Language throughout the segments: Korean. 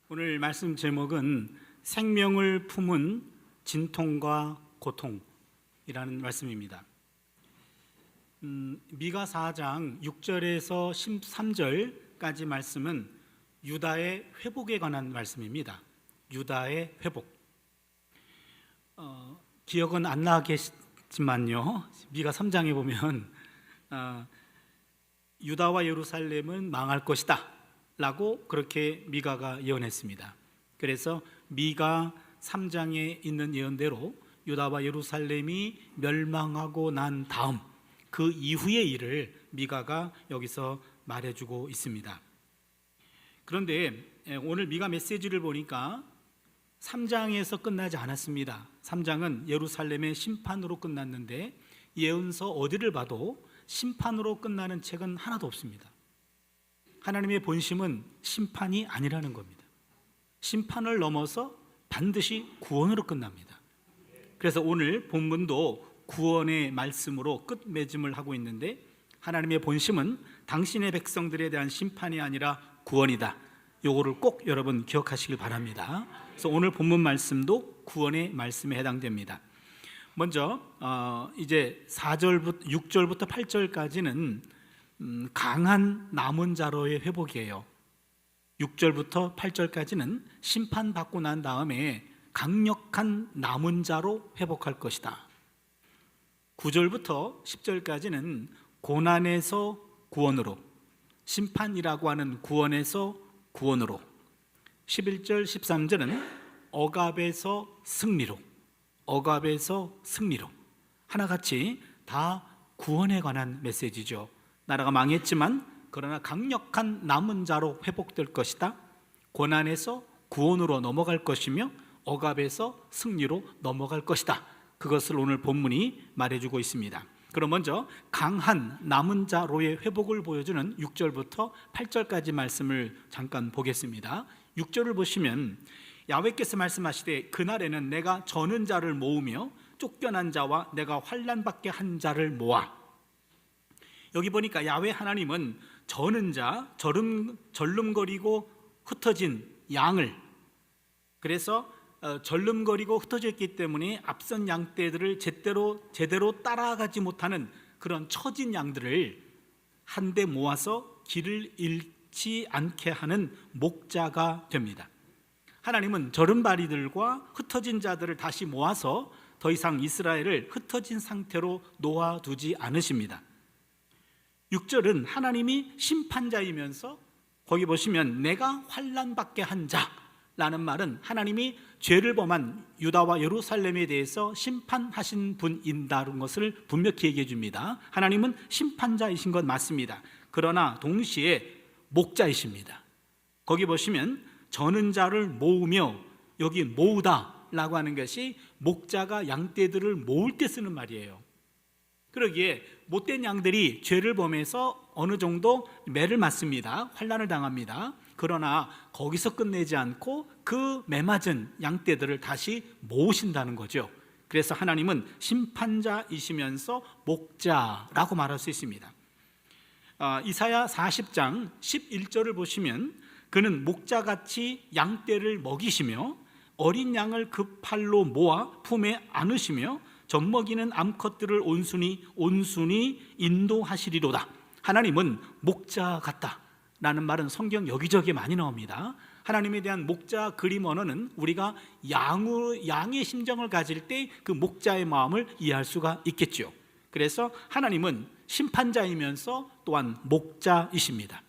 오늘 말씀 제목은 생명을 품은 진통과 고통이라는 말씀입니다. 미가 4장 6절에서 13절까지 말씀은 유다의 회복에 관한 말씀입니다. 유다의 회복. 기억은 안 나겠지만요, 미가 3장에 보면 유다와 예루살렘은 망할 것이다 라고 그렇게 미가가 예언했습니다. 그래서 미가 3장에 있는 예언대로 유다와 예루살렘이 멸망하고 난 다음 그 이후의 일을 미가가 여기서 말해주고 있습니다. 그런데 오늘 미가 메시지를 보니까 3장에서 끝나지 않았습니다. 3장은 예루살렘의 심판으로 끝났는데 예언서 어디를 봐도 심판으로 끝나는 책은 하나도 없습니다. 하나님의 본심은 심판이 아니라는 겁니다. 심판을 넘어서 반드시 구원으로 끝납니다. 그래서 오늘 본문도 구원의 말씀으로 끝맺음을 하고 있는데, 하나님의 본심은 당신의 백성들에 대한 심판이 아니라 구원이다. 요거를 꼭 여러분 기억하시길 바랍니다. 그래서 오늘 본문 말씀도 구원의 말씀에 해당됩니다. 먼저 이제 6절부터 8절까지는 강한 남은 자로의 회복이에요. 6절부터 8절까지는 심판받고 난 다음에 강력한 남은 자로 회복할 것이다. 9절부터 10절까지는 고난에서 구원으로, 심판이라고 하는 구원에서 구원으로, 11절 13절은 억압에서 승리로, 억압에서 승리로, 하나같이 다 구원에 관한 메시지죠. 나라가 망했지만 그러나 강력한 남은 자로 회복될 것이다. 고난에서 구원으로 넘어갈 것이며 억압에서 승리로 넘어갈 것이다. 그것을 오늘 본문이 말해주고 있습니다. 그럼 먼저 강한 남은 자로의 회복을 보여주는 6절부터 8절까지 말씀을 잠깐 보겠습니다. 6절을 보시면 야훼께서 말씀하시되 그날에는 내가 저는 자를 모으며 쫓겨난 자와 내가 환난받게 한 자를 모아. 여기 보니까 야훼 하나님은 저는 자, 절름거리고 흩어진 양을, 그래서 절름거리고 흩어져 있기 때문에 앞선 양떼들을 제대로 따라가지 못하는 그런 처진 양들을 한데 모아서 길을 잃지 않게 하는 목자가 됩니다. 하나님은 절름발이들과 흩어진 자들을 다시 모아서 더 이상 이스라엘을 흩어진 상태로 놓아두지 않으십니다. 6절은 하나님이 심판자이면서 거기 보시면 내가 환난받게 한 자라는 말은 하나님이 죄를 범한 유다와 예루살렘에 대해서 심판하신 분인다는 것을 분명히 얘기해 줍니다. 하나님은 심판자이신 건 맞습니다. 그러나 동시에 목자이십니다. 거기 보시면 저는 자를 모으며, 여기 모으다 라고 하는 것이 목자가 양떼들을 모을 때 쓰는 말이에요. 그러기에 못된 양들이 죄를 범해서 어느 정도 매를 맞습니다. 환난을 당합니다. 그러나 거기서 끝내지 않고 그 매맞은 양떼들을 다시 모으신다는 거죠. 그래서 하나님은 심판자이시면서 목자라고 말할 수 있습니다. 이사야 40장 11절을 보시면 그는 목자같이 양떼를 먹이시며 어린 양을 그 팔로 모아 품에 안으시며 젖먹이는 암컷들을 온순히 인도하시리로다. 하나님은 목자 같다라는 말은 성경 여기저기 많이 나옵니다. 하나님에 대한 목자 그림 언어는 우리가 양의 심정을 가질 때 그 목자의 마음을 이해할 수가 있겠죠. 그래서 하나님은 심판자이면서 또한 목자이십니다.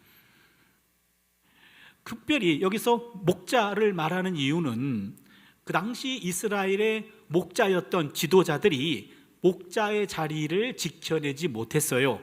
특별히 여기서 목자를 말하는 이유는 그 당시 이스라엘의 목자였던 지도자들이 목자의 자리를 지켜내지 못했어요.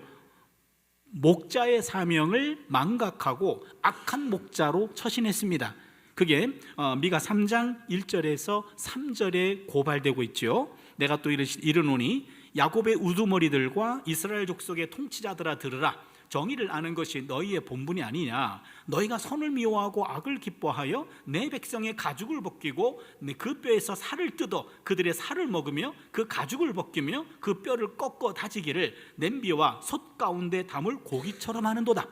목자의 사명을 망각하고 악한 목자로 처신했습니다. 그게 미가 3장 1절에서 3절에 고발되고 있죠. 내가 또 이르노니 야곱의 우두머리들과 이스라엘 족속의 통치자들아 들으라. 정의를 아는 것이 너희의 본분이 아니냐. 너희가 선을 미워하고 악을 기뻐하여 내 백성의 가죽을 벗기고 그 뼈에서 살을 뜯어 그들의 살을 먹으며 그 가죽을 벗기며 그 뼈를 꺾어 다지기를 냄비와 솥 가운데 담을 고기처럼 하는도다.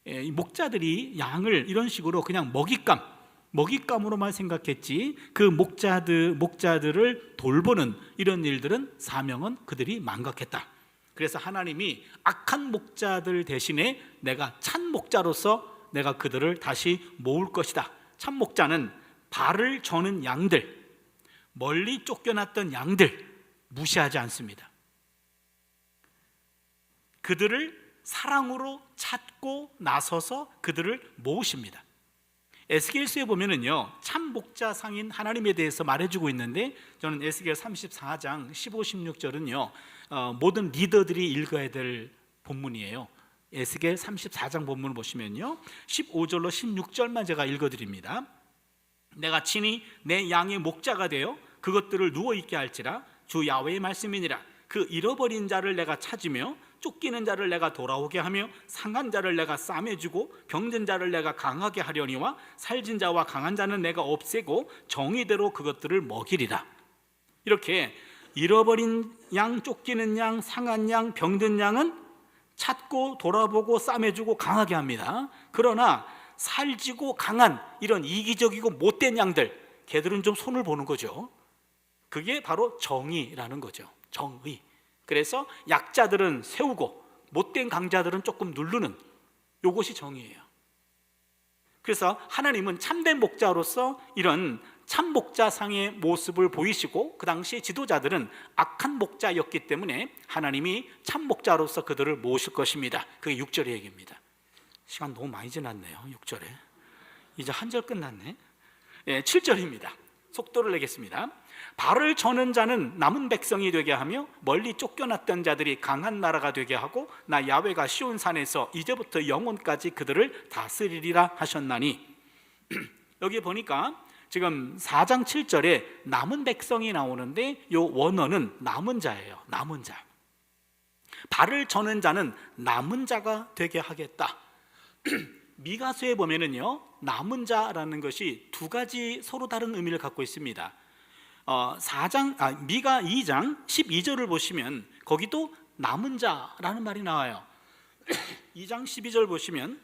이 목자들이 양을 이런 식으로 그냥 먹잇감으로만 생각했지, 그 목자들을 돌보는 이런 일들은, 사명은 그들이 망각했다. 그래서 하나님이 악한 목자들 대신에 내가 참 목자로서 내가 그들을 다시 모을 것이다. 참 목자는 발을 저는 양들, 멀리 쫓겨났던 양들 무시하지 않습니다. 그들을 사랑으로 찾고 나서서 그들을 모으십니다. 에스겔서에 보면은요, 참 목자상인 하나님에 대해서 말해주고 있는데, 저는 에스겔 34장 15, 16절은요 모든 리더들이 읽어야 될 본문이에요. 에스겔 34장 본문을 보시면요 15절로 16절만 제가 읽어드립니다. 내가 친히 내 양의 목자가 되어 그것들을 누워있게 할지라, 주 야훼의 말씀이니라. 그 잃어버린 자를 내가 찾으며 쫓기는 자를 내가 돌아오게 하며 상한 자를 내가 싸매주고 병든 자를 내가 강하게 하려니와 살진 자와 강한 자는 내가 없애고 정의대로 그것들을 먹이리라. 이렇게 잃어버린 양, 쫓기는 양, 상한 양, 병든 양은 찾고 돌아보고 싸매주고 강하게 합니다. 그러나 살지고 강한 이런 이기적이고 못된 양들, 걔들은 좀 손을 보는 거죠. 그게 바로 정의라는 거죠. 정의. 그래서 약자들은 세우고 못된 강자들은 조금 누르는, 이것이 정의예요. 그래서 하나님은 참된 목자로서 이런 참 목자상의 모습을 보이시고, 그 당시 지도자들은 악한 목자였기 때문에 하나님이 참 목자로서 그들을 모으실 것입니다. 그게 6절의 얘기입니다. 시간 너무 많이 지났네요. 6절에 이제 한 절 끝났네. 7절입니다. 속도를 내겠습니다. 발을 저는 자는 남은 백성이 되게 하며 멀리 쫓겨났던 자들이 강한 나라가 되게 하고, 나 야훼가 시온 산에서 이제부터 영원까지 그들을 다스리리라 하셨나니. 여기 보니까 지금 4장 7절에 남은 백성이 나오는데, 이 원어는 남은 자예요. 남은 자. 발을 저는 자는 남은 자가 되게 하겠다. 미가서에 보면은요, 남은 자라는 것이 두 가지 서로 다른 의미를 갖고 있습니다. 미가 2장 12절을 보시면 거기도 남은 자라는 말이 나와요. 2장 12절 보시면,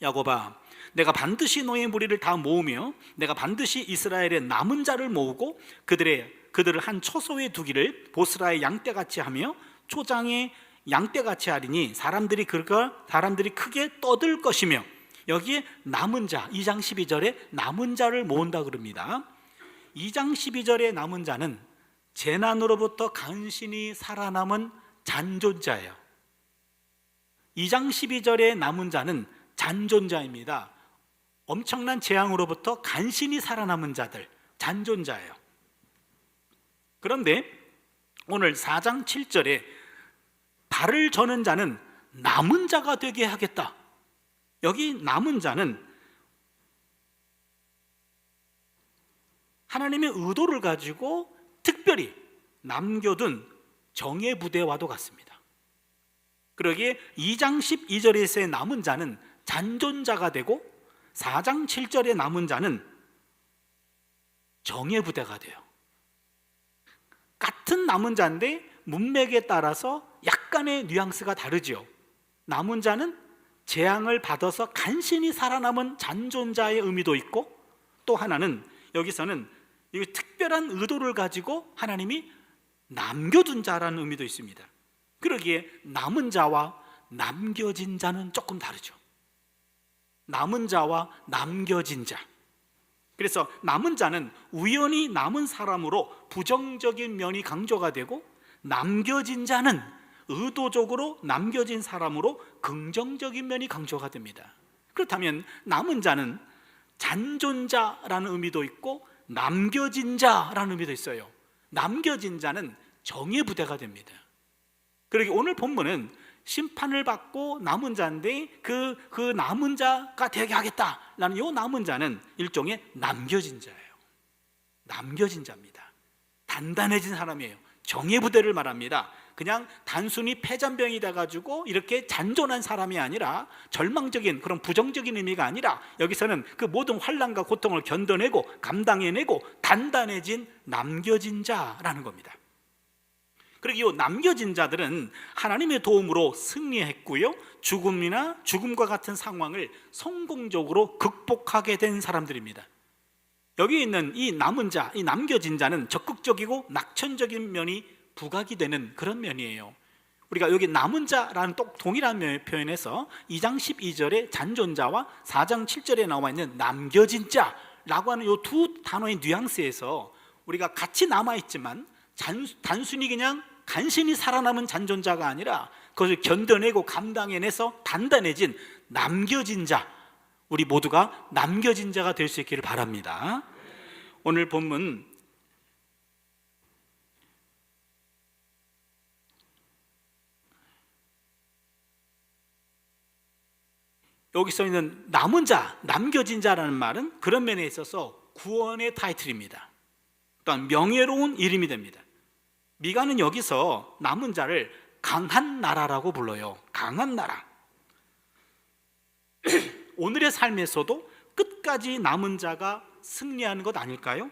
야곱아, 내가 반드시 너의 무리를 다 모으며 내가 반드시 이스라엘의 남은 자를 모으고 그들을 한 초소에 두기를 보스라의 양떼같이 하며 초장의 양떼같이 하리니 사람들이 크게 떠들 것이며. 여기에 남은 자, 2장 12절에 남은 자를 모은다 그럽니다. 2장 12절의 남은 자는 재난으로부터 간신히 살아남은 잔존자예요. 2장 12절의 남은 자는 잔존자입니다. 엄청난 재앙으로부터 간신히 살아남은 자들, 잔존자예요. 그런데 오늘 4장 7절에 발을 저는 자는 남은 자가 되게 하겠다. 여기 남은 자는 하나님의 의도를 가지고 특별히 남겨둔 정예 부대와도 같습니다. 그러기에 2장 12절에서의 남은 자는 잔존자가 되고 4장 7절의 남은 자는 정예 부대가 돼요. 같은 남은 자인데 문맥에 따라서 약간의 뉘앙스가 다르죠. 남은 자는 재앙을 받아서 간신히 살아남은 잔존자의 의미도 있고, 또 하나는 여기서는 이 특별한 의도를 가지고 하나님이 남겨둔 자라는 의미도 있습니다. 그러기에 남은 자와 남겨진 자는 조금 다르죠. 남은 자와 남겨진 자. 그래서 남은 자는 우연히 남은 사람으로 부정적인 면이 강조가 되고, 남겨진 자는 의도적으로 남겨진 사람으로 긍정적인 면이 강조가 됩니다. 그렇다면 남은 자는 잔존자라는 의미도 있고 남겨진 자라는 의미도 있어요. 남겨진 자는 정의 부대가 됩니다. 그러기 오늘 본문은 심판을 받고 남은 자인데 그 남은 자가 되게 하겠다라는 이 남은 자는 일종의 남겨진 자예요. 남겨진 자입니다. 단단해진 사람이에요. 정의 부대를 말합니다. 그냥 단순히 폐잔병이 돼가지고 이렇게 잔존한 사람이 아니라, 절망적인 그런 부정적인 의미가 아니라, 여기서는 그 모든 환난과 고통을 견뎌내고 감당해내고 단단해진 남겨진 자라는 겁니다. 그리고 이 남겨진 자들은 하나님의 도움으로 승리했고요, 죽음이나 죽음과 같은 상황을 성공적으로 극복하게 된 사람들입니다. 여기 있는 이 남은 자, 이 남겨진 자는 적극적이고 낙천적인 면이 부각이 되는 그런 면이에요. 우리가 여기 남은 자라는 동일한 표현에서 2장 12절의 잔존자와 4장 7절에 나와 있는 남겨진 자라고 하는 이 두 단어의 뉘앙스에서 우리가 같이 남아있지만 단순히 그냥 간신히 살아남은 잔존자가 아니라 그것을 견뎌내고 감당해내서 단단해진 남겨진 자, 우리 모두가 남겨진 자가 될 수 있기를 바랍니다. 오늘 본문 여기 써 있는 남은 자, 남겨진 자라는 말은 그런 면에 있어서 구원의 타이틀입니다. 또한 명예로운 이름이 됩니다. 미가는 여기서 남은 자를 강한 나라라고 불러요. 강한 나라. 오늘의 삶에서도 끝까지 남은 자가 승리하는 것 아닐까요?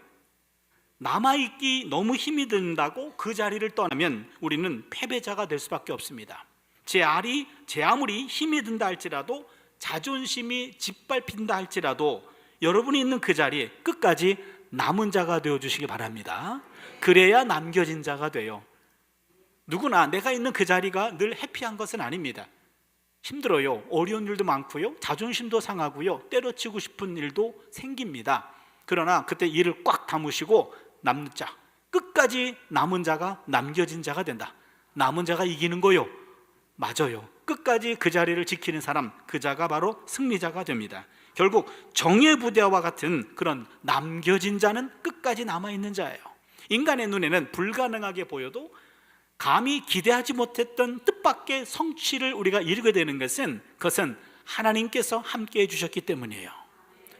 남아있기 너무 힘이 든다고 그 자리를 떠나면 우리는 패배자가 될 수밖에 없습니다. 제 아무리 힘이 든다 할지라도, 자존심이 짓밟힌다 할지라도 여러분이 있는 그 자리에 끝까지 남은 자가 되어주시기 바랍니다. 그래야 남겨진 자가 돼요. 누구나 내가 있는 그 자리가 늘 해피한 것은 아닙니다. 힘들어요. 어려운 일도 많고요, 자존심도 상하고요, 때려치고 싶은 일도 생깁니다. 그러나 그때 이를 꽉 다무시고 남는 자, 끝까지 남은 자가 남겨진 자가 된다. 남은 자가 이기는 거요. 맞아요. 끝까지 그 자리를 지키는 사람, 그 자가 바로 승리자가 됩니다. 결국 정예 부대와 같은 그런 남겨진 자는 끝까지 남아있는 자예요. 인간의 눈에는 불가능하게 보여도 감히 기대하지 못했던 뜻밖의 성취를 우리가 이루게 되는 것은, 그것은 하나님께서 함께 해주셨기 때문이에요.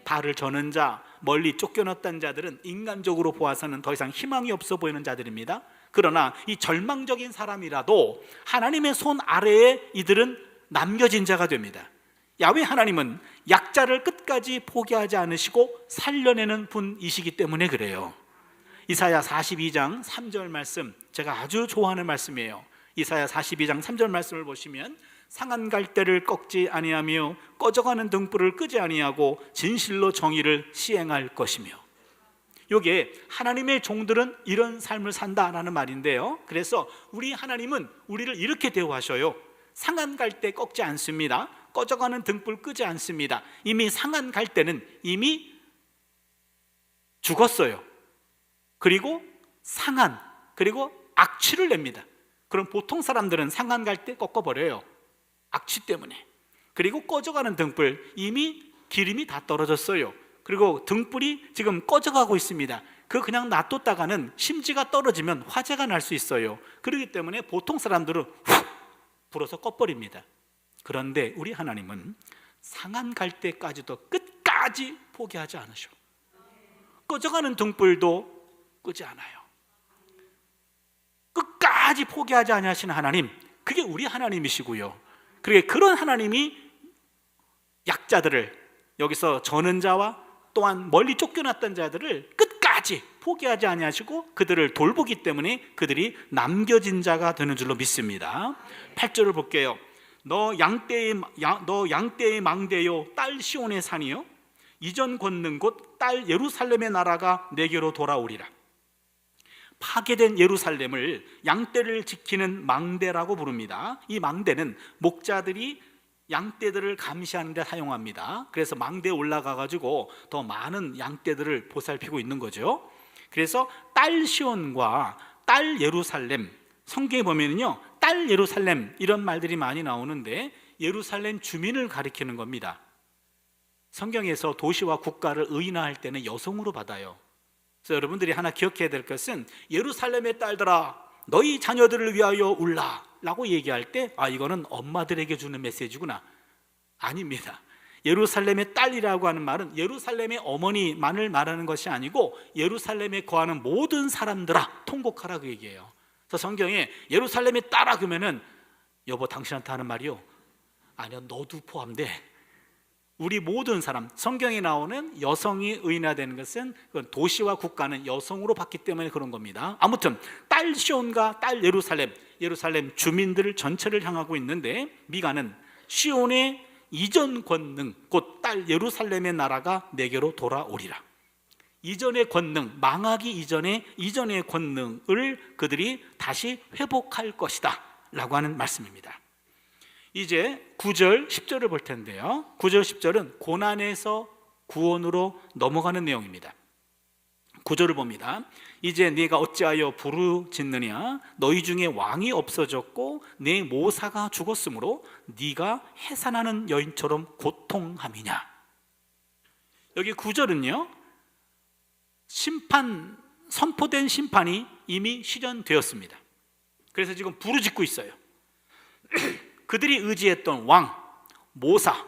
발을 저는 자, 멀리 쫓겨났던 자들은 인간적으로 보아서는 더 이상 희망이 없어 보이는 자들입니다. 그러나 이 절망적인 사람이라도 하나님의 손 아래에 이들은 남겨진 자가 됩니다. 야훼 하나님은 약자를 끝까지 포기하지 않으시고 살려내는 분이시기 때문에 그래요. 이사야 42장 3절 말씀, 제가 아주 좋아하는 말씀이에요. 이사야 42장 3절 말씀을 보시면, 상한 갈대를 꺾지 아니하며 꺼져가는 등불을 끄지 아니하고 진실로 정의를 시행할 것이며. 이게 하나님의 종들은 이런 삶을 산다라는 말인데요, 그래서 우리 하나님은 우리를 이렇게 대우하셔요. 상한 갈대 꺾지 않습니다. 꺼져가는 등불 끄지 않습니다. 이미 상한 갈대는 이미 죽었어요. 그리고 상한, 그리고 악취를 냅니다. 그럼 보통 사람들은 상한 갈대 꺾어버려요. 악취 때문에. 그리고 꺼져가는 등불, 이미 기름이 다 떨어졌어요. 그리고 등불이 지금 꺼져가고 있습니다. 그냥 놔뒀다가는 심지가 떨어지면 화재가 날 수 있어요. 그렇기 때문에 보통 사람들은 훅 불어서 꺼버립니다. 그런데 우리 하나님은 상한 갈대까지도 끝까지 포기하지 않으셔. 꺼져가는 등불도 끄지 않아요. 끝까지 포기하지 아니하시는 하나님, 그게 우리 하나님이시고요. 그런 하나님이 약자들을, 여기서 저는 자와 또한 멀리 쫓겨났던 자들을 끝까지 포기하지 아니하시고 그들을 돌보기 때문에 그들이 남겨진 자가 되는 줄로 믿습니다. 8절을 볼게요. 너 양떼의 망대요, 딸 시온의 산이요, 이전 걷는 곳 딸 예루살렘의 나라가 내게로 돌아오리라. 파괴된 예루살렘을 양떼를 지키는 망대라고 부릅니다. 이 망대는 목자들이 양떼들을 감시하는 데 사용합니다. 그래서 망대에 올라가 가지고 더 많은 양떼들을 보살피고 있는 거죠. 그래서 딸 시온과 딸 예루살렘, 성경에 보면은요, 딸 예루살렘 이런 말들이 많이 나오는데 예루살렘 주민을 가리키는 겁니다. 성경에서 도시와 국가를 의인화할 때는 여성으로 받아요. 그래서 여러분들이 하나 기억해야 될 것은, 예루살렘의 딸들아 너희 자녀들을 위하여 울라 라고 얘기할 때, 이거는 엄마들에게 주는 메시지구나. 아닙니다. 예루살렘의 딸이라고 하는 말은 예루살렘의 어머니만을 말하는 것이 아니고 예루살렘에 거하는 모든 사람들아 통곡하라, 그 얘기예요. 그래서 성경에 예루살렘의 딸아 그러면은, 여보 당신한테 하는 말이요, 아니요 너도 포함돼. 우리 모든 사람, 성경에 나오는 여성이 의인화되는 것은 도시와 국가는 여성으로 봤기 때문에 그런 겁니다. 아무튼 딸 시온과 딸 예루살렘 주민들 전체를 향하고 있는데, 미가는 시온의 이전 권능 곧 딸 예루살렘의 나라가 내게로 돌아오리라. 이전의 권능, 망하기 이전의 권능을 그들이 다시 회복할 것이다 라고 하는 말씀입니다. 이제 9절 10절을 볼 텐데요, 9절 10절은 고난에서 구원으로 넘어가는 내용입니다. 9절을 봅니다. 이제 네가 어찌하여 부르짖느냐? 너희 중에 왕이 없어졌고 내 모사가 죽었으므로 네가 해산하는 여인처럼 고통함이냐? 여기 9절은요, 선포된 심판이 이미 실현되었습니다. 그래서 지금 부르짖고 있어요. 그들이 의지했던 왕, 모사,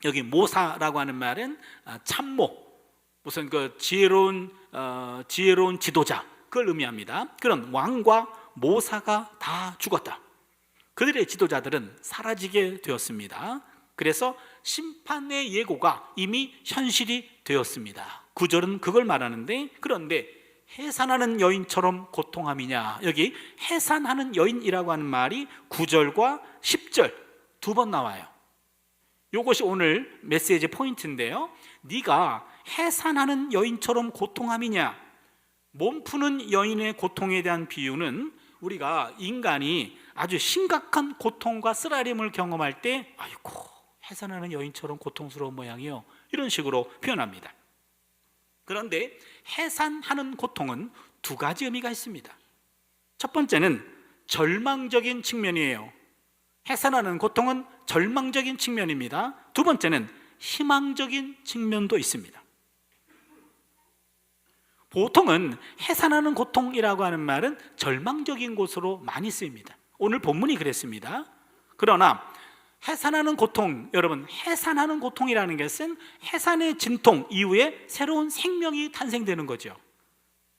여기 모사라고 하는 말은 참모, 무슨 그 지혜로운 지도자, 그걸 의미합니다. 그런 왕과 모사가 다 죽었다. 그들의 지도자들은 사라지게 되었습니다. 그래서 심판의 예고가 이미 현실이 되었습니다. 9절은 그걸 말하는데, 그런데 해산하는 여인처럼 고통함이냐? 여기 해산하는 여인이라고 하는 말이 9절과 10절 두 번 나와요. 이것이 오늘 메시지 포인트인데요, 네가 해산하는 여인처럼 고통함이냐? 몸 푸는 여인의 고통에 대한 비유는 우리가 인간이 아주 심각한 고통과 쓰라림을 경험할 때 아이고 해산하는 여인처럼 고통스러운 모양이요, 이런 식으로 표현합니다. 그런데 해산하는 고통은 두 가지 의미가 있습니다. 첫 번째는 절망적인 측면이에요. 해산하는 고통은 절망적인 측면입니다. 두 번째는 희망적인 측면도 있습니다. 보통은 해산하는 고통이라고 하는 말은 절망적인 곳으로 많이 쓰입니다. 오늘 본문이 그랬습니다. 그러나 해산하는 고통, 여러분, 해산하는 고통이라는 것은 해산의 진통 이후에 새로운 생명이 탄생되는 거죠.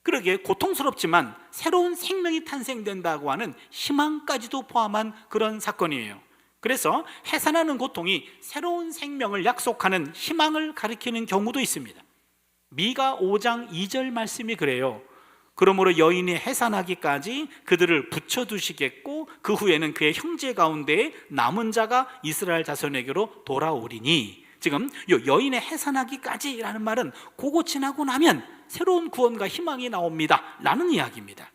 그러기에 고통스럽지만 새로운 생명이 탄생된다고 하는 희망까지도 포함한 그런 사건이에요. 그래서 해산하는 고통이 새로운 생명을 약속하는 희망을 가리키는 경우도 있습니다. 미가 5장 2절 말씀이 그래요. 그러므로 여인이 해산하기까지 그들을 붙여두시겠고 그 후에는 그의 형제 가운데 남은 자가 이스라엘 자손에게로 돌아오리니, 지금 여인의 해산하기까지라는 말은 그거 지나고 나면 새로운 구원과 희망이 나옵니다 라는 이야기입니다.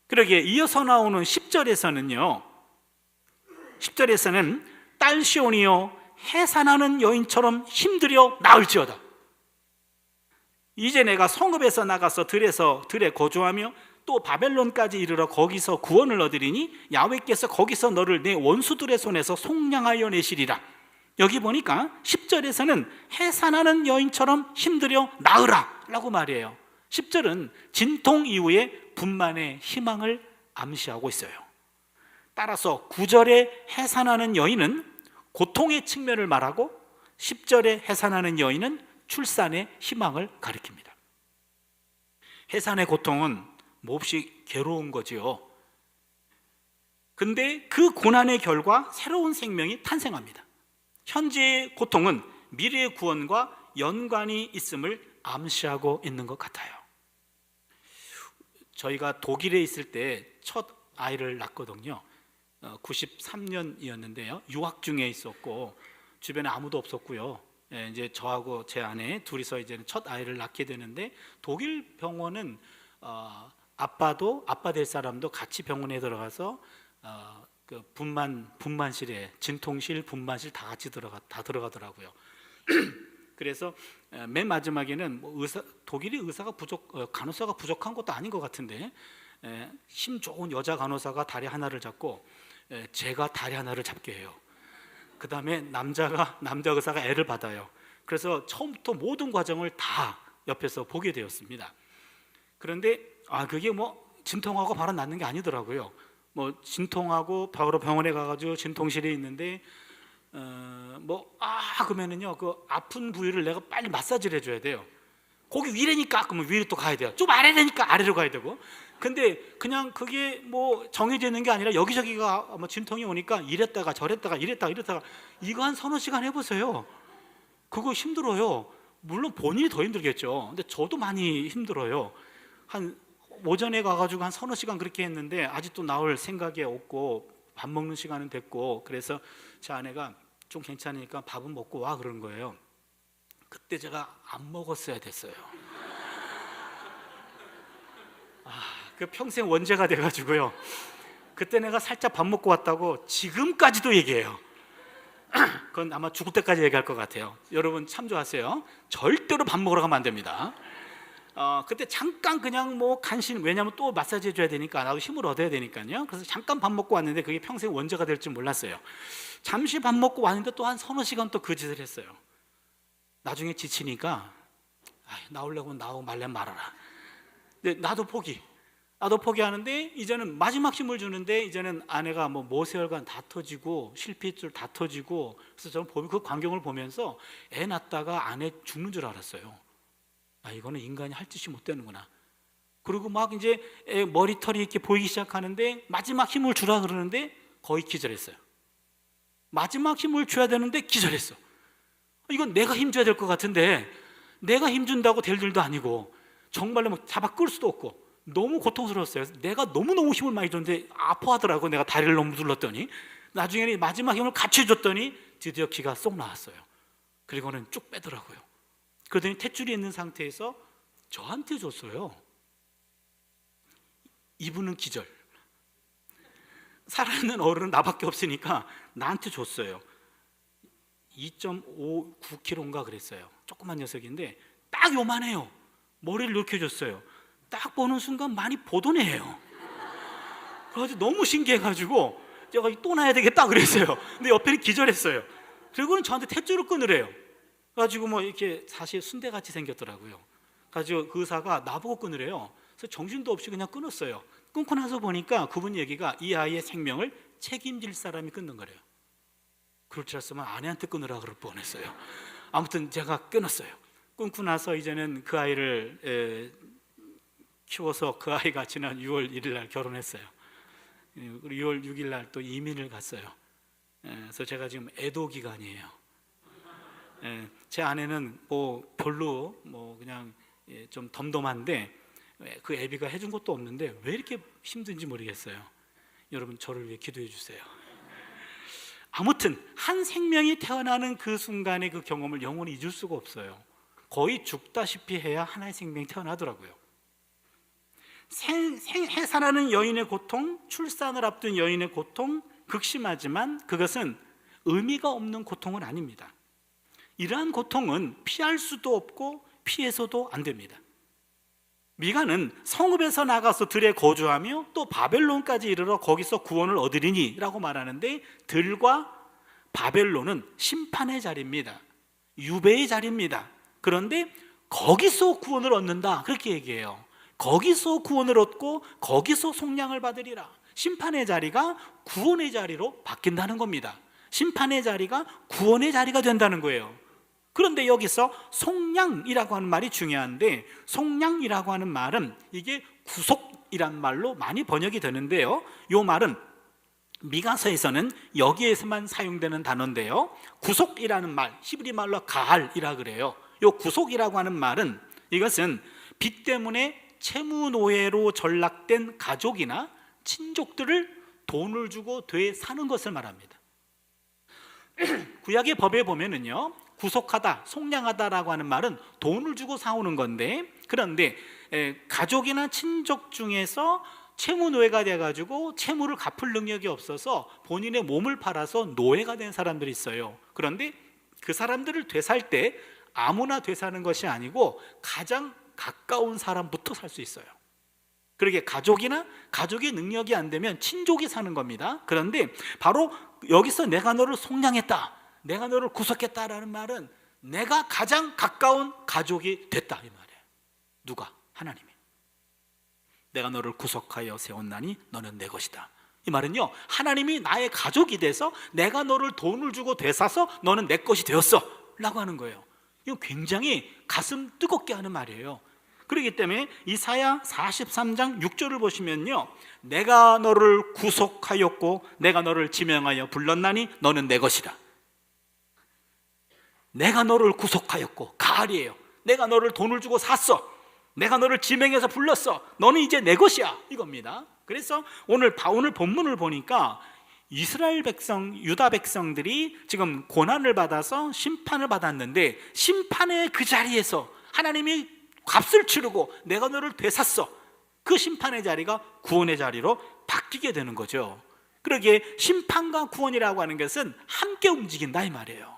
그러기에 이어서 나오는 10절에서는요, 10절에서는 딸 시온이여 해산하는 여인처럼 힘들여 나을지어다. 이제 내가 성읍에서 나가서 들에 거주하며 또 바벨론까지 이르러 거기서 구원을 얻으리니 야훼께서 거기서 너를 내 원수들의 손에서 속량하여 내시리라. 여기 보니까 10절에서는 해산하는 여인처럼 힘들여 나으라 라고 말해요. 10절은 진통 이후에 분만의 희망을 암시하고 있어요. 따라서 9절에 해산하는 여인은 고통의 측면을 말하고 10절에 해산하는 여인은 출산의 희망을 가리킵니다. 해산의 고통은 몹시 괴로운 거지요. 근데 그 고난의 결과 새로운 생명이 탄생합니다. 현재의 고통은 미래의 구원과 연관이 있음을 암시하고 있는 것 같아요. 저희가 독일에 있을 때 첫 아이를 낳거든요. 93년이었는데요. 유학 중에 있었고 주변에 아무도 없었고요. 이제 저하고 제 아내 둘이서 이제 첫 아이를 낳게 되는데, 독일 병원은 아빠 될 사람도 같이 병원에 들어가서 그 분만실에 진통실, 분만실 다 같이 들어가더라고요. 그래서 맨 마지막에는 독일이 간호사가 부족한 것도 아닌 것 같은데, 힘 좋은 여자 간호사가 다리 하나를 잡고 제가 다리 하나를 잡게 해요. 그 다음에 남자 의사가 애를 받아요. 그래서 처음부터 모든 과정을 다 옆에서 보게 되었습니다. 그런데 그게 진통하고 바로 낫는 게 아니더라고요. 진통하고 바로 병원에 가가지고 진통실에 있는데 그러면은요, 그 아픈 부위를 내가 빨리 마사지를 해줘야 돼요. 거기 위래니까 그러면 위로 또 가야 돼요. 좀 아래라니까 아래로 가야 되고. 근데 그냥 그게 정해져 있는 게 아니라 여기저기가 진통이 오니까 이랬다가 저랬다가 이랬다가 이거 한 서너 시간 해보세요. 그거 힘들어요. 물론 본인이 더 힘들겠죠. 근데 저도 많이 힘들어요. 한 오전에 가가지고 한 서너 시간 그렇게 했는데 아직도 나올 생각이 없고 밥 먹는 시간은 됐고, 그래서 제 아내가 좀 괜찮으니까 밥은 먹고 와 그런 거예요. 그때 제가 안 먹었어야 됐어요. 그 평생 원죄가 돼가지고요. 그때 내가 살짝 밥 먹고 왔다고 지금까지도 얘기해요. 그건 아마 죽을 때까지 얘기할 것 같아요. 여러분 참조하세요. 절대로 밥 먹으러 가면 안 됩니다. 그때 잠깐 그냥 뭐 간신, 왜냐하면 또 마사지 해줘야 되니까, 나도 힘을 얻어야 되니까요. 그래서 잠깐 밥 먹고 왔는데 그게 평생 원죄가 될 줄 몰랐어요. 잠시 밥 먹고 왔는데 또 한 서너 시간 또 그 짓을 했어요. 나중에 지치니까 나오려고 나오고 말래 말아라. 근데 나도 포기하는데 이제는 마지막 힘을 주는데, 이제는 아내가 뭐 모세혈관 다 터지고 실핏줄 다 터지고, 그래서 저는 그 광경을 보면서 애 낳다가 아내 죽는 줄 알았어요. 이거는 인간이 할 짓이 못 되는구나. 그리고 막 이제 머리털이 이렇게 보이기 시작하는데 마지막 힘을 주라 그러는데 거의 기절했어요. 마지막 힘을 줘야 되는데 기절했어. 이건 내가 힘줘야 될 것 같은데 내가 힘준다고 될 일도 아니고, 정말로 막 잡아 끌 수도 없고 너무 고통스러웠어요. 내가 너무너무 힘을 많이 줬는데 아파하더라고. 내가 다리를 너무 눌렀더니, 나중에는 마지막 힘을 같이 줬더니 드디어 기가 쏙 나왔어요. 그리고는 쭉 빼더라고요. 그러더니 탯줄이 있는 상태에서 저한테 줬어요. 이분은 기절. 살아있는 어른은 나밖에 없으니까 나한테 줬어요. 2.59kg인가 그랬어요. 조그만 녀석인데 딱 요만해요. 머리를 이렇게 줬어요. 딱 보는 순간 많이 보던 애예요. 그래가지고 너무 신기해가지고 제가 또 놔야 되겠다 그랬어요. 근데 옆에는 기절했어요. 그리고는 저한테 탯줄을 끊으래요. 그래가지고 뭐 이렇게 사실 순대같이 생겼더라고요. 그래가지고 그 의사가 나보고 끊으래요. 그래서 정신도 없이 그냥 끊었어요. 끊고 나서 보니까 그분 얘기가 이 아이의 생명을 책임질 사람이 끊는 거래요. 그럴 줄 알았으면 아내한테 끊으라 그럴 뻔했어요. 아무튼 제가 끊었어요. 끊고 나서 이제는 그 아이를 키워서, 그 아이가 지난 6월 1일 날 결혼했어요. 6월 6일 날 또 이민을 갔어요. 그래서 제가 지금 애도 기간이에요. 제 아내는 뭐 별로 뭐 그냥 좀 덤덤한데, 그 애비가 해준 것도 없는데 왜 이렇게 힘든지 모르겠어요. 여러분 저를 위해 기도해 주세요. 아무튼 한 생명이 태어나는 그 순간의 그 경험을 영원히 잊을 수가 없어요. 거의 죽다시피 해야 하나의 생명이 태어나더라고요. 해산하는 여인의 고통, 출산을 앞둔 여인의 고통, 극심하지만 그것은 의미가 없는 고통은 아닙니다. 이러한 고통은 피할 수도 없고 피해서도 안 됩니다. 미가는 성읍에서 나가서 들에 거주하며 또 바벨론까지 이르러 거기서 구원을 얻으리니 라고 말하는데, 들과 바벨론은 심판의 자리입니다. 유배의 자리입니다. 그런데 거기서 구원을 얻는다 그렇게 얘기해요. 거기서 구원을 얻고 거기서 속량을 받으리라. 심판의 자리가 구원의 자리로 바뀐다는 겁니다. 심판의 자리가 구원의 자리가 된다는 거예요. 그런데 여기서 속량이라고 하는 말이 중요한데, 속량이라고 하는 말은 이게 구속이란 말로 많이 번역이 되는데요, 이 말은 미가서에서는 여기에서만 사용되는 단어인데요, 구속이라는 말, 히브리 말로 가할이라 그래요. 이 구속이라고 하는 말은, 이것은 빚 때문에 채무 노예로 전락된 가족이나 친족들을 돈을 주고 되사는 것을 말합니다. 구약의 법에 보면은요, 구속하다, 속량하다라고 하는 말은 돈을 주고 사오는 건데, 그런데 가족이나 친족 중에서 채무 노예가 돼가지고 채무를 갚을 능력이 없어서 본인의 몸을 팔아서 노예가 된 사람들이 있어요. 그런데 그 사람들을 되살 때 아무나 되사는 것이 아니고 가장 가까운 사람부터 살 수 있어요. 그러게 가족이나 가족의 능력이 안 되면 친족이 사는 겁니다. 그런데 바로 여기서 내가 너를 속량했다, 내가 너를 구속했다라는 말은 내가 가장 가까운 가족이 됐다 이 말이에요. 누가? 하나님이. 내가 너를 구속하여 세웠나니 너는 내 것이다. 이 말은요, 하나님이 나의 가족이 돼서 내가 너를 돈을 주고 되사서 너는 내 것이 되었어 라고 하는 거예요. 이건 굉장히 가슴 뜨겁게 하는 말이에요. 그렇기 때문에 이사야 43장 6절을 보시면요, 내가 너를 구속하였고 내가 너를 지명하여 불렀나니 너는 내 것이다. 내가 너를 구속하였고, 가을이에요. 내가 너를 돈을 주고 샀어. 내가 너를 지명해서 불렀어. 너는 이제 내 것이야 이겁니다. 그래서 오늘 본문을 보니까 이스라엘 백성, 유다 백성들이 지금 고난을 받아서 심판을 받았는데, 심판의 그 자리에서 하나님이 값을 치르고 내가 너를 되샀어, 그 심판의 자리가 구원의 자리로 바뀌게 되는 거죠. 그러기에 심판과 구원이라고 하는 것은 함께 움직인다 이 말이에요.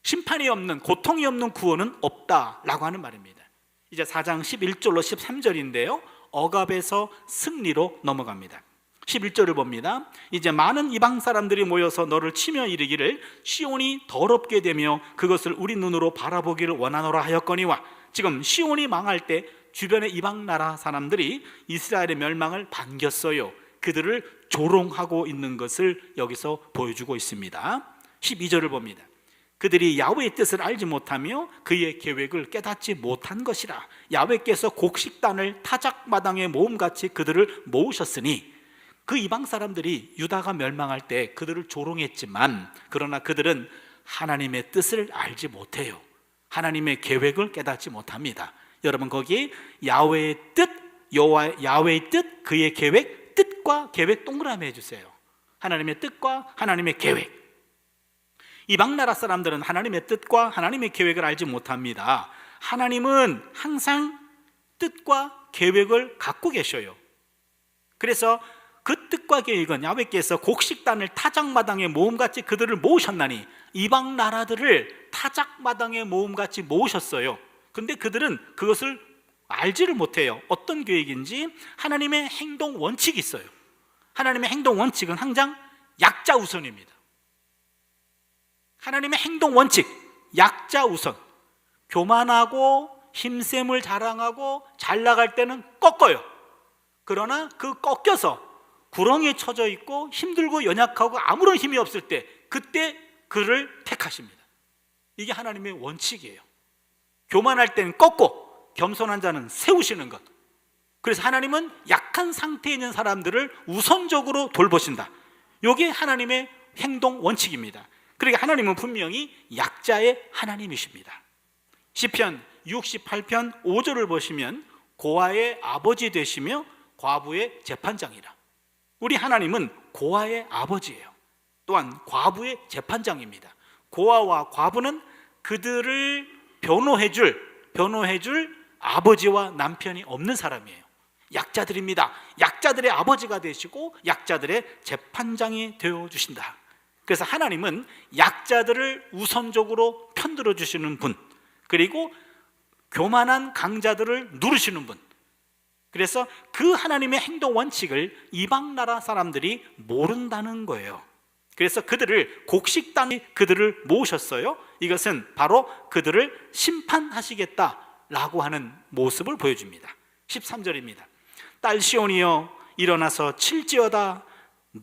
심판이 없는, 고통이 없는 구원은 없다라고 하는 말입니다. 이제 4장 11절로 13절인데요 억압에서 승리로 넘어갑니다. 11절을 봅니다. 이제 많은 이방 사람들이 모여서 너를 치며 이르기를 시온이 더럽게 되며 그것을 우리 눈으로 바라보기를 원하노라 하였거니와. 지금 시온이 망할 때 주변의 이방 나라 사람들이 이스라엘의 멸망을 반겼어요. 그들을 조롱하고 있는 것을 여기서 보여주고 있습니다. 12절을 봅니다. 그들이 야훼의 뜻을 알지 못하며 그의 계획을 깨닫지 못한 것이라. 야훼께서 곡식단을 타작마당에 모음같이 그들을 모으셨으니. 그 이방 사람들이 유다가 멸망할 때 그들을 조롱했지만, 그러나 그들은 하나님의 뜻을 알지 못해요. 하나님의 계획을 깨닫지 못합니다. 여러분, 거기 야훼의 뜻, 야훼의 뜻, 그의 계획, 뜻과 계획 동그라미 해주세요. 하나님의 뜻과 하나님의 계획. 이방 나라 사람들은 하나님의 뜻과 하나님의 계획을 알지 못합니다. 하나님은 항상 뜻과 계획을 갖고 계셔요. 그래서 그 뜻과 계획은 야훼께서 곡식단을 타작마당에 모음같이 그들을 모으셨나니. 이방 나라들을 타작마당에 모음같이 모으셨어요. 근데 그들은 그것을 알지를 못해요. 어떤 계획인지. 하나님의 행동 원칙이 있어요. 하나님의 행동 원칙은 항상 약자 우선입니다. 하나님의 행동 원칙, 약자 우선. 교만하고 힘셈을 자랑하고 잘 나갈 때는 꺾어요. 그러나 그 꺾여서 구렁이에 처져 있고 힘들고 연약하고 아무런 힘이 없을 때, 그때 그를 택하십니다. 이게 하나님의 원칙이에요. 교만할 때는 꺾고 겸손한 자는 세우시는 것. 그래서 하나님은 약한 상태에 있는 사람들을 우선적으로 돌보신다. 이게 하나님의 행동 원칙입니다. 그러니까 하나님은 분명히 약자의 하나님이십니다. 시편 68편 5절을 보시면 고아의 아버지 되시며 과부의 재판장이라. 우리 하나님은 고아의 아버지예요. 또한 과부의 재판장입니다. 고아와 과부는 그들을 변호해줄 아버지와 남편이 없는 사람이에요. 약자들입니다. 약자들의 아버지가 되시고 약자들의 재판장이 되어주신다. 그래서 하나님은 약자들을 우선적으로 편들어 주시는 분, 그리고 교만한 강자들을 누르시는 분. 그래서 그 하나님의 행동 원칙을 이방 나라 사람들이 모른다는 거예요. 그래서 그들을 곡식단이 그들을 모으셨어요. 이것은 바로 그들을 심판하시겠다라고 하는 모습을 보여줍니다. 13절입니다. 딸 시온이여 일어나서 칠지어다.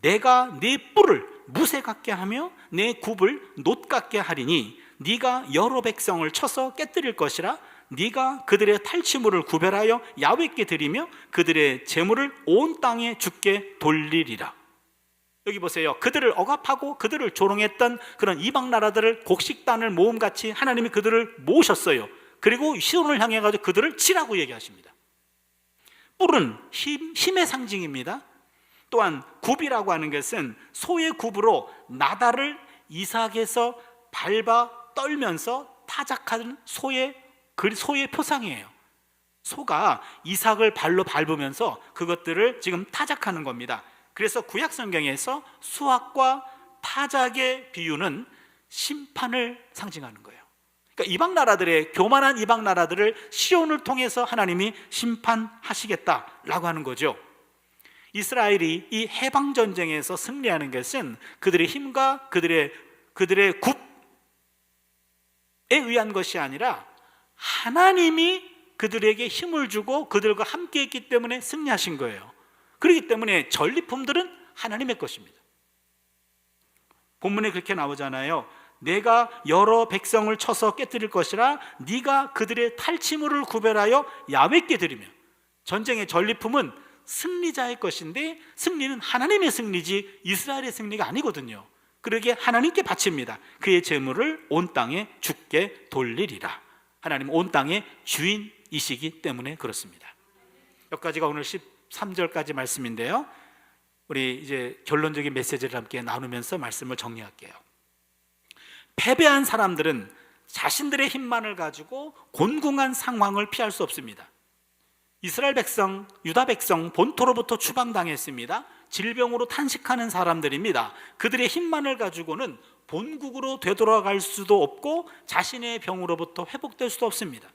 내가 네 뿔을 무쇠 같게 하며 내 굽을 놋 같게 하리니 네가 여러 백성을 쳐서 깨뜨릴 것이라. 네가 그들의 탈취물을 구별하여 야훼께 드리며 그들의 재물을 온 땅에 주께 돌리리라. 여기 보세요. 그들을 억압하고 그들을 조롱했던 그런 이방 나라들을 곡식단을 모음같이 하나님이 그들을 모으셨어요. 그리고 시온을 향해 가지고 그들을 치라고 얘기하십니다. 뿔은 힘의 상징입니다. 또한 굽이라고 하는 것은 소의 굽으로 나다를 이삭에서 밟아 떨면서 타작하는 소의 표상이에요. 소가 이삭을 발로 밟으면서 그것들을 지금 타작하는 겁니다. 그래서 구약 성경에서 수학과 타작의 비유는 심판을 상징하는 거예요. 그러니까 이방 나라들의 교만한 이방 나라들을 시온을 통해서 하나님이 심판하시겠다라고 하는 거죠. 이스라엘이 이 해방 전쟁에서 승리하는 것은 그들의 힘과 그들의 굽에 의한 것이 아니라 하나님이 그들에게 힘을 주고 그들과 함께 했기 때문에 승리하신 거예요. 그렇기 때문에 전리품들은 하나님의 것입니다. 본문에 그렇게 나오잖아요. 내가 여러 백성을 쳐서 깨뜨릴 것이라. 네가 그들의 탈취물을 구별하여 야훼께 드리며. 전쟁의 전리품은 승리자의 것인데 승리는 하나님의 승리지 이스라엘의 승리가 아니거든요. 그러기에 하나님께 바칩니다. 그의 재물을 온 땅에 주께 돌리리라. 하나님은 온 땅의 주인이시기 때문에 그렇습니다. 여기까지가 오늘 13절까지 말씀인데요. 우리 이제 결론적인 메시지를 함께 나누면서 말씀을 정리할게요. 패배한 사람들은 자신들의 힘만을 가지고 곤궁한 상황을 피할 수 없습니다. 이스라엘 백성, 유다 백성 본토로부터 추방당했습니다. 질병으로 탄식하는 사람들입니다. 그들의 힘만을 가지고는 본국으로 되돌아갈 수도 없고 자신의 병으로부터 회복될 수도 없습니다.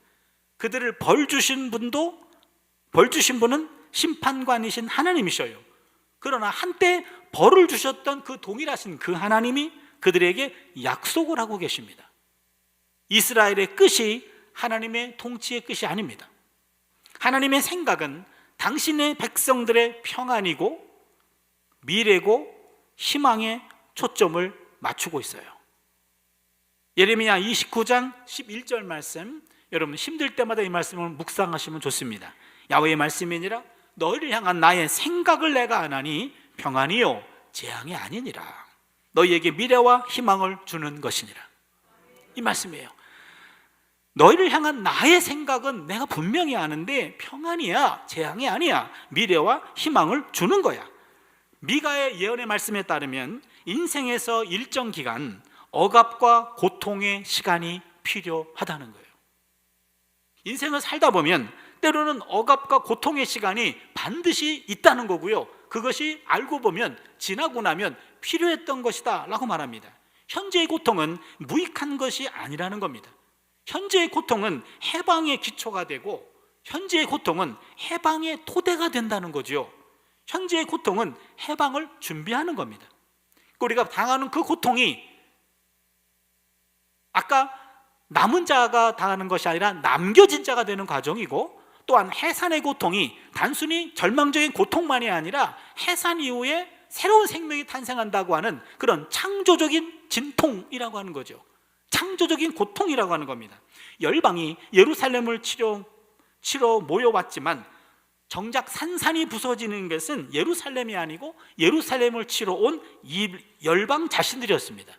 그들을 벌 주신 분은 심판관이신 하나님이셔요. 그러나 한때 벌을 주셨던 그 동일하신 그 하나님이 그들에게 약속을 하고 계십니다. 이스라엘의 끝이 하나님의 통치의 끝이 아닙니다. 하나님의 생각은 당신의 백성들의 평안이고 미래고 희망에 초점을 맞추고 있어요. 예레미야 29장 11절 말씀, 여러분 힘들 때마다 이 말씀을 묵상하시면 좋습니다. 야훼의 말씀이니라 너희를 향한 나의 생각을 내가 아나니 평안이요 재앙이 아니니라. 너희에게 미래와 희망을 주는 것이니라. 이 말씀이에요. 너희를 향한 나의 생각은 내가 분명히 아는데 평안이야, 재앙이 아니야. 미래와 희망을 주는 거야. 미가의 예언의 말씀에 따르면 인생에서 일정 기간 억압과 고통의 시간이 필요하다는 거예요. 인생을 살다 보면 때로는 억압과 고통의 시간이 반드시 있다는 거고요. 그것이 알고 보면 지나고 나면 필요했던 것이다 라고 말합니다. 현재의 고통은 무익한 것이 아니라는 겁니다. 현재의 고통은 해방의 기초가 되고 현재의 고통은 해방의 토대가 된다는 거죠. 현재의 고통은 해방을 준비하는 겁니다. 우리가 당하는 그 고통이 아까 남은 자가 당하는 것이 아니라 남겨진 자가 되는 과정이고, 또한 해산의 고통이 단순히 절망적인 고통만이 아니라 해산 이후에 새로운 생명이 탄생한다고 하는 그런 창조적인 진통이라고 하는 거죠. 창조적인 고통이라고 하는 겁니다. 열방이 예루살렘을 치러 모여왔지만 정작 산산이 부서지는 것은 예루살렘이 아니고 예루살렘을 치러 온 이 열방 자신들이었습니다.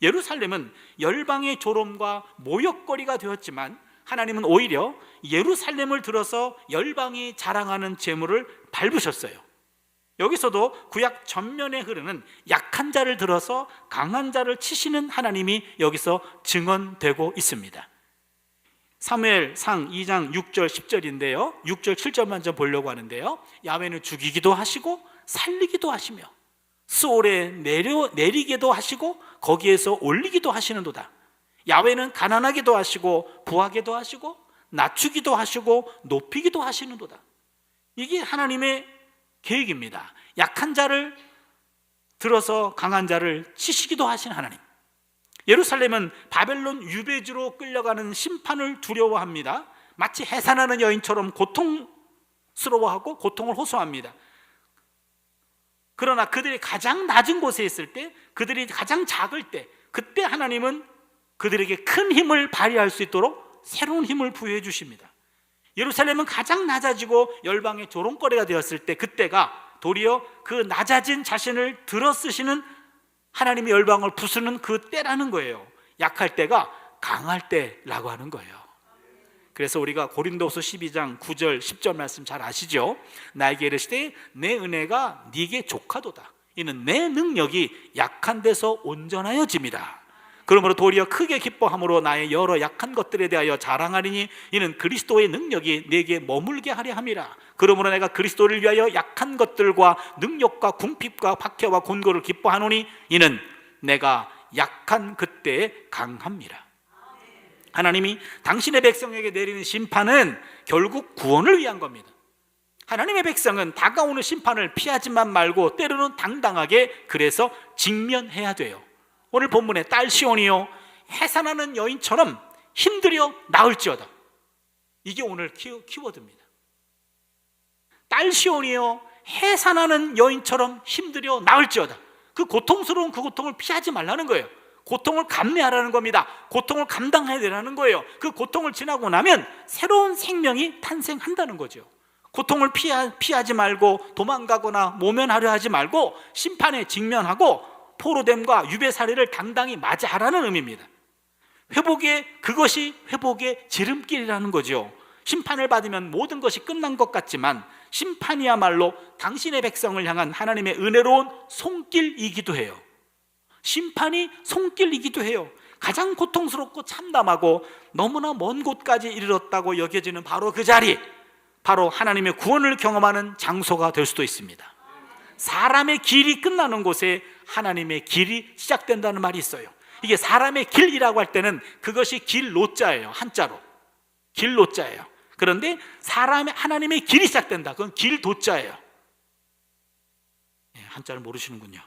예루살렘은 열방의 조롱과 모욕거리가 되었지만 하나님은 오히려 예루살렘을 들어서 열방이 자랑하는 재물을 밟으셨어요. 여기서도 구약 전면에 흐르는 약한 자를 들어서 강한 자를 치시는 하나님이 여기서 증언되고 있습니다. 사무엘상 2장 6절 10절인데요 6절 7절만 좀 보려고 하는데요, 야훼는 죽이기도 하시고 살리기도 하시며 스올에 내리기도 하시고 거기에서 올리기도 하시는도다. 야훼는 가난하기도 하시고 부하게도 하시고 낮추기도 하시고 높이기도 하시는도다. 이게 하나님의 계획입니다. 약한 자를 들어서 강한 자를 치시기도 하신 하나님. 예루살렘은 바벨론 유배지로 끌려가는 심판을 두려워합니다. 마치 해산하는 여인처럼 고통스러워하고 고통을 호소합니다. 그러나 그들이 가장 낮은 곳에 있을 때, 그들이 가장 작을 때, 그때 하나님은 그들에게 큰 힘을 발휘할 수 있도록 새로운 힘을 부여해 주십니다. 예루살렘은 가장 낮아지고 열방의 조롱거리가 되었을 때, 그때가 도리어 그 낮아진 자신을 들어쓰시는 하나님의 열방을 부수는 그 때라는 거예요. 약할 때가 강할 때라고 하는 거예요. 그래서 우리가 고린도후서 12장 9절 10절 말씀 잘 아시죠? 나에게 이르시되 내 은혜가 네게 족하도다. 이는 내 능력이 약한 데서 온전하여짐이라. 그러므로 도리어 크게 기뻐함으로 나의 여러 약한 것들에 대하여 자랑하리니 이는 그리스도의 능력이 내게 머물게 하려 함이라. 그러므로 내가 그리스도를 위하여 약한 것들과 능력과 궁핍과 박해와 곤고를 기뻐하노니 이는 내가 약한 그때에 강함이라. 하나님이 당신의 백성에게 내리는 심판은 결국 구원을 위한 겁니다. 하나님의 백성은 다가오는 심판을 피하지만 말고 때로는 당당하게 그래서 직면해야 돼요. 오늘 본문에 딸 시온이요 해산하는 여인처럼 힘들여 나을지어다. 이게 오늘 키워드입니다. 딸 시온이요 해산하는 여인처럼 힘들여 나을지어다. 그 고통스러운 그 고통을 피하지 말라는 거예요. 고통을 감내하라는 겁니다. 고통을 감당해야 되라는 거예요. 그 고통을 지나고 나면 새로운 생명이 탄생한다는 거죠. 고통을 피하지 말고 도망가거나 모면하려 하지 말고 심판에 직면하고 포로됨과 유배살이를 당당히 맞이하라는 의미입니다. 그것이 회복의 지름길이라는 거죠. 심판을 받으면 모든 것이 끝난 것 같지만 심판이야말로 당신의 백성을 향한 하나님의 은혜로운 손길이기도 해요. 심판이 손길이기도 해요. 가장 고통스럽고 참담하고 너무나 먼 곳까지 이르렀다고 여겨지는 바로 그 자리, 바로 하나님의 구원을 경험하는 장소가 될 수도 있습니다. 사람의 길이 끝나는 곳에 하나님의 길이 시작된다는 말이 있어요. 이게 사람의 길이라고 할 때는 그것이 길로자예요. 한자로 길로자예요. 그런데 하나님의 길이 시작된다, 그건 길도자예요. 한자를 모르시는군요.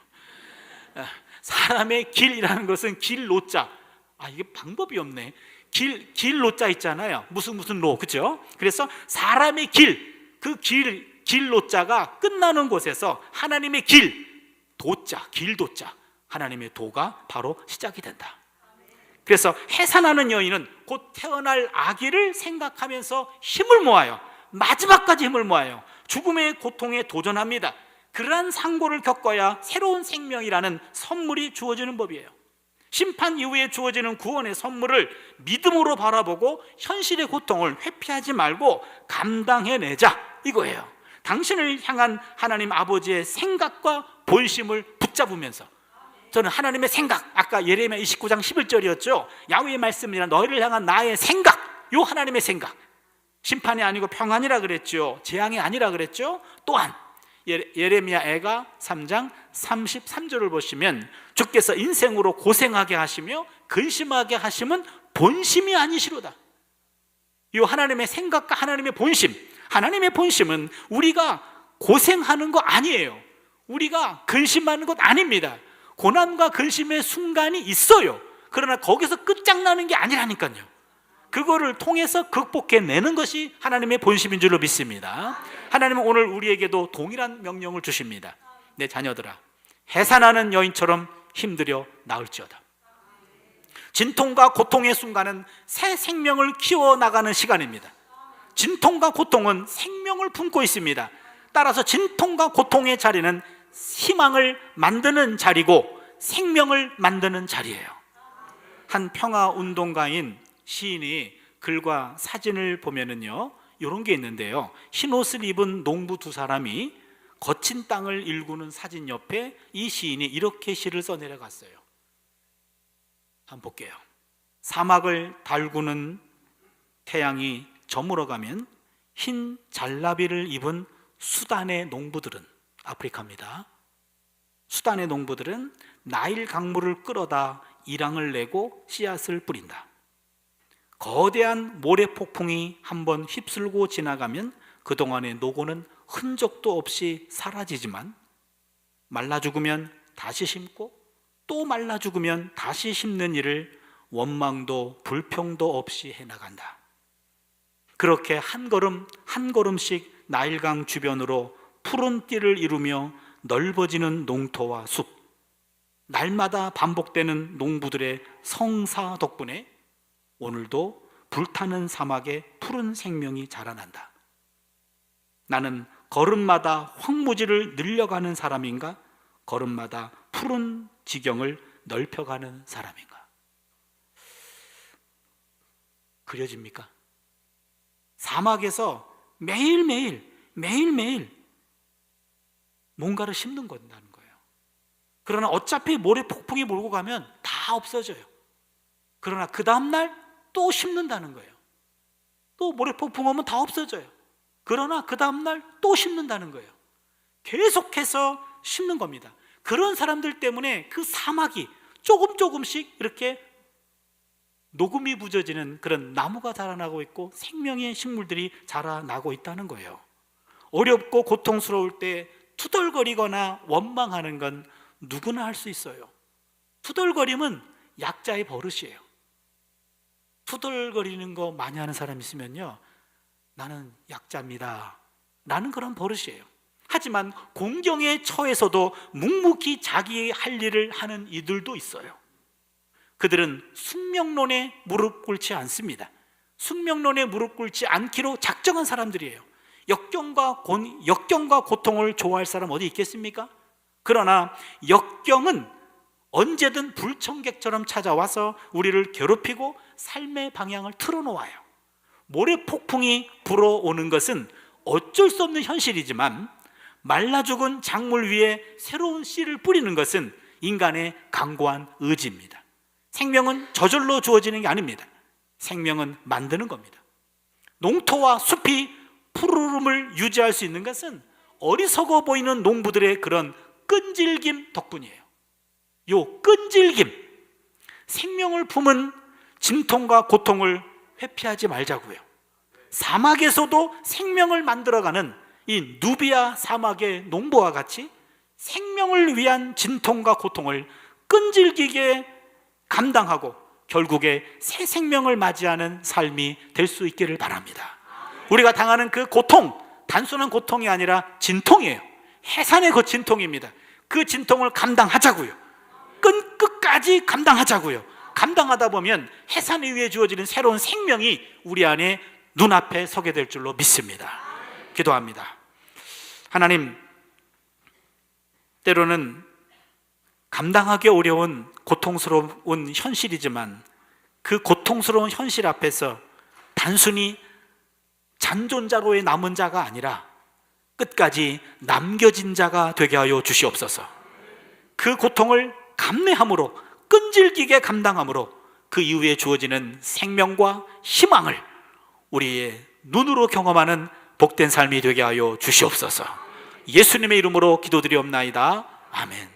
사람의 길이라는 것은 길로자. 이게 방법이 없네. 길로자 있잖아요. 무슨 로, 그죠? 그래서 사람의 그 길로자가 끝나는 곳에서 하나님의 길도자, 하나님의 도가 바로 시작이 된다. 그래서 해산하는 여인은 곧 태어날 아기를 생각하면서 힘을 모아요. 마지막까지 힘을 모아요. 죽음의 고통에 도전합니다. 그러한 상고를 겪어야 새로운 생명이라는 선물이 주어지는 법이에요. 심판 이후에 주어지는 구원의 선물을 믿음으로 바라보고 현실의 고통을 회피하지 말고 감당해내자, 이거예요. 당신을 향한 하나님 아버지의 생각과 본심을 붙잡으면서, 저는 하나님의 생각, 아까 예레미야 29장 11절이었죠. 야훼의 말씀이라 너희를 향한 나의 생각, 요 하나님의 생각, 심판이 아니고 평안이라 그랬죠. 재앙이 아니라 그랬죠. 또한 예레미야 애가 3장 33절을 보시면 주께서 인생으로 고생하게 하시며 근심하게 하심은 본심이 아니시로다. 이 하나님의 생각과 하나님의 본심, 하나님의 본심은 우리가 고생하는 거 아니에요. 우리가 근심하는 것 아닙니다. 고난과 근심의 순간이 있어요. 그러나 거기서 끝장나는 게 아니라니까요. 그거를 통해서 극복해내는 것이 하나님의 본심인 줄로 믿습니다. 하나님은 오늘 우리에게도 동일한 명령을 주십니다. 내 자녀들아, 해산하는 여인처럼 힘들여 나을지어다. 진통과 고통의 순간은 새 생명을 키워나가는 시간입니다. 진통과 고통은 생명을 품고 있습니다. 따라서 진통과 고통의 자리는 희망을 만드는 자리고 생명을 만드는 자리예요. 한 평화운동가인 시인이 글과 사진을 보면은요, 이런 게 있는데요. 흰 옷을 입은 농부 두 사람이 거친 땅을 일구는 사진 옆에 이 시인이 이렇게 시를 써내려갔어요. 한번 볼게요. 사막을 달구는 태양이 저물어가면 흰 잘라비를 입은 수단의 농부들은, 아프리카입니다. 수단의 농부들은 나일 강물을 끌어다 이랑을 내고 씨앗을 뿌린다. 거대한 모래폭풍이 한번 휩쓸고 지나가면 그동안의 노고는 흔적도 없이 사라지지만 말라 죽으면 다시 심고 또 말라 죽으면 다시 심는 일을 원망도 불평도 없이 해나간다. 그렇게 한 걸음 한 걸음씩 나일강 주변으로 푸른 띠를 이루며 넓어지는 농토와 숲, 날마다 반복되는 농부들의 성사 덕분에 오늘도 불타는 사막에 푸른 생명이 자라난다. 나는 걸음마다 황무지를 늘려가는 사람인가? 걸음마다 푸른 지경을 넓혀가는 사람인가? 그려집니까? 사막에서 매일매일 뭔가를 심는 건다는 거예요. 그러나 어차피 모래폭풍이 몰고 가면 다 없어져요. 그러나 그 다음날 또 심는다는 거예요. 또 모래폭풍 오면 다 없어져요. 그러나 그 다음날 또 심는다는 거예요. 계속해서 심는 겁니다. 그런 사람들 때문에 그 사막이 조금씩 이렇게 녹음이 부져지는 그런 나무가 자라나고 있고 생명의 식물들이 자라나고 있다는 거예요. 어렵고 고통스러울 때 투덜거리거나 원망하는 건 누구나 할 수 있어요. 투덜거림은 약자의 버릇이에요. 투덜거리는 거 많이 하는 사람 있으면요, 나는 약자입니다 라는 그런 버릇이에요. 하지만 공경에 처해서도 묵묵히 자기의 할 일을 하는 이들도 있어요. 그들은 숙명론에 무릎 꿇지 않습니다. 숙명론에 무릎 꿇지 않기로 작정한 사람들이에요. 역경과 고통을 좋아할 사람 어디 있겠습니까? 그러나 역경은 언제든 불청객처럼 찾아와서 우리를 괴롭히고 삶의 방향을 틀어놓아요. 모래폭풍이 불어오는 것은 어쩔 수 없는 현실이지만 말라 죽은 작물 위에 새로운 씨를 뿌리는 것은 인간의 강고한 의지입니다. 생명은 저절로 주어지는 게 아닙니다. 생명은 만드는 겁니다. 농토와 숲이 푸르름을 유지할 수 있는 것은 어리석어 보이는 농부들의 그런 끈질김 덕분이에요. 요 끈질김, 생명을 품은 진통과 고통을 회피하지 말자고요. 사막에서도 생명을 만들어가는 이 누비아 사막의 농부와 같이 생명을 위한 진통과 고통을 끈질기게 감당하고 결국에 새 생명을 맞이하는 삶이 될 수 있기를 바랍니다. 우리가 당하는 그 고통, 단순한 고통이 아니라 진통이에요. 해산의 그 진통입니다. 그 진통을 감당하자고요. 끝까지 감당하자고요. 감당하다 보면 해산 이후에 주어지는 새로운 생명이 우리 안에 눈앞에 서게 될 줄로 믿습니다. 기도합니다. 하나님, 때로는 감당하기 어려운 고통스러운 현실이지만 그 고통스러운 현실 앞에서 단순히 잔존자로의 남은 자가 아니라 끝까지 남겨진 자가 되게 하여 주시옵소서. 그 고통을 감내함으로, 끈질기게 감당함으로 그 이후에 주어지는 생명과 희망을 우리의 눈으로 경험하는 복된 삶이 되게 하여 주시옵소서. 예수님의 이름으로 기도드리옵나이다. 아멘.